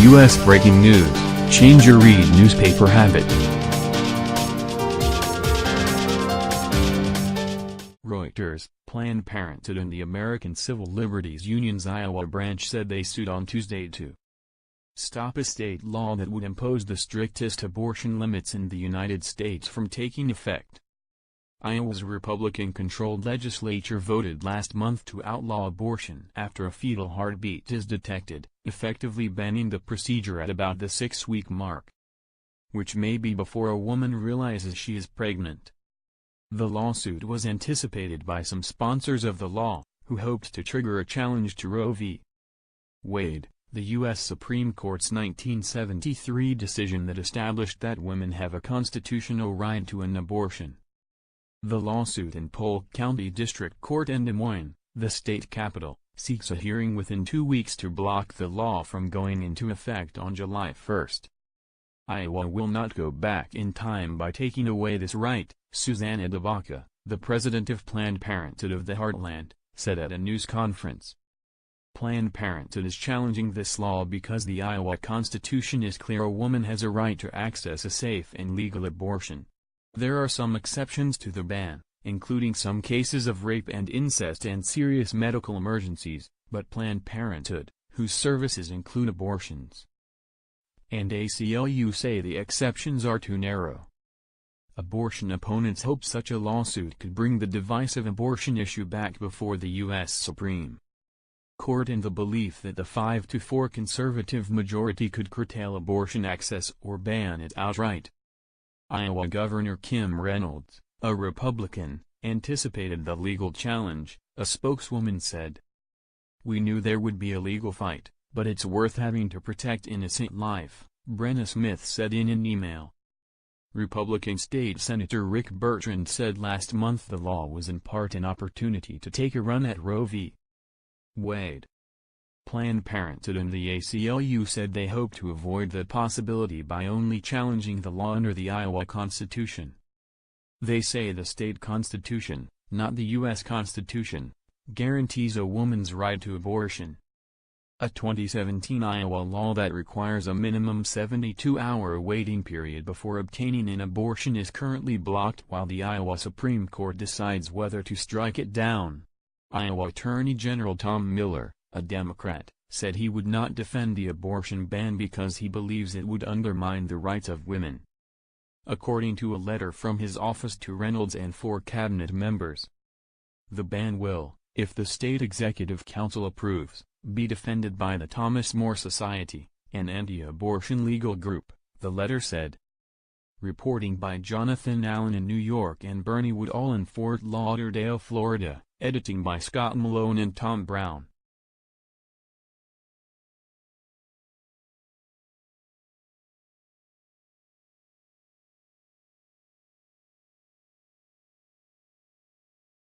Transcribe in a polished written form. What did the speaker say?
U.S. breaking news, change your read newspaper habit. Reuters, Planned Parenthood and the American Civil Liberties Union's Iowa branch said they sued on Tuesday to stop a state law that would impose the strictest abortion limits in the United States from taking effect. Iowa's Republican-controlled legislature voted last month to outlaw abortion after a fetal heartbeat is detected, effectively banning the procedure at about the 6-week mark, which may be before a woman realizes she is pregnant. The lawsuit was anticipated by some sponsors of the law, who hoped to trigger a challenge to Roe v. Wade, the U.S. Supreme Court's 1973 decision that established that women have a constitutional right to an abortion. The lawsuit in Polk County District Court in Des Moines, the state capital, seeks a hearing within 2 weeks to block the law from going into effect on July 1. Iowa will not go back in time by taking away this right, Susanna DeVaca, the president of Planned Parenthood of the Heartland, said at a news conference. Planned Parenthood is challenging this law because the Iowa Constitution is clear: a woman has a right to access a safe and legal abortion. There are some exceptions to the ban, including some cases of rape and incest and serious medical emergencies, but Planned Parenthood, whose services include abortions, and ACLU say the exceptions are too narrow. Abortion opponents hope such a lawsuit could bring the divisive abortion issue back before the U.S. Supreme Court in the belief that the 5-4 conservative majority could curtail abortion access or ban it outright. Iowa Governor Kim Reynolds, a Republican, anticipated the legal challenge, a spokeswoman said. "We knew there would be a legal fight, but it's worth having to protect innocent life," Brenna Smith said in an email. Republican State Senator Rick Bertrand said last month the law was in part an opportunity to take a run at Roe v. Wade. Planned Parenthood and the ACLU said they hope to avoid that possibility by only challenging the law under the Iowa Constitution. They say the state constitution, not the U.S. Constitution, guarantees a woman's right to abortion. A 2017 Iowa law that requires a minimum 72-hour waiting period before obtaining an abortion is currently blocked while the Iowa Supreme Court decides whether to strike it down. Iowa Attorney General Tom Miller, a Democrat, said he would not defend the abortion ban because he believes it would undermine the rights of women. According to a letter from his office to Reynolds and 4 cabinet members, the ban will, if the state executive council approves, be defended by the Thomas More Society, an anti-abortion legal group, the letter said. Reporting by Jonathan Allen in New York and Bernie Woodall in Fort Lauderdale, Florida, editing by Scott Malone and Tom Brown.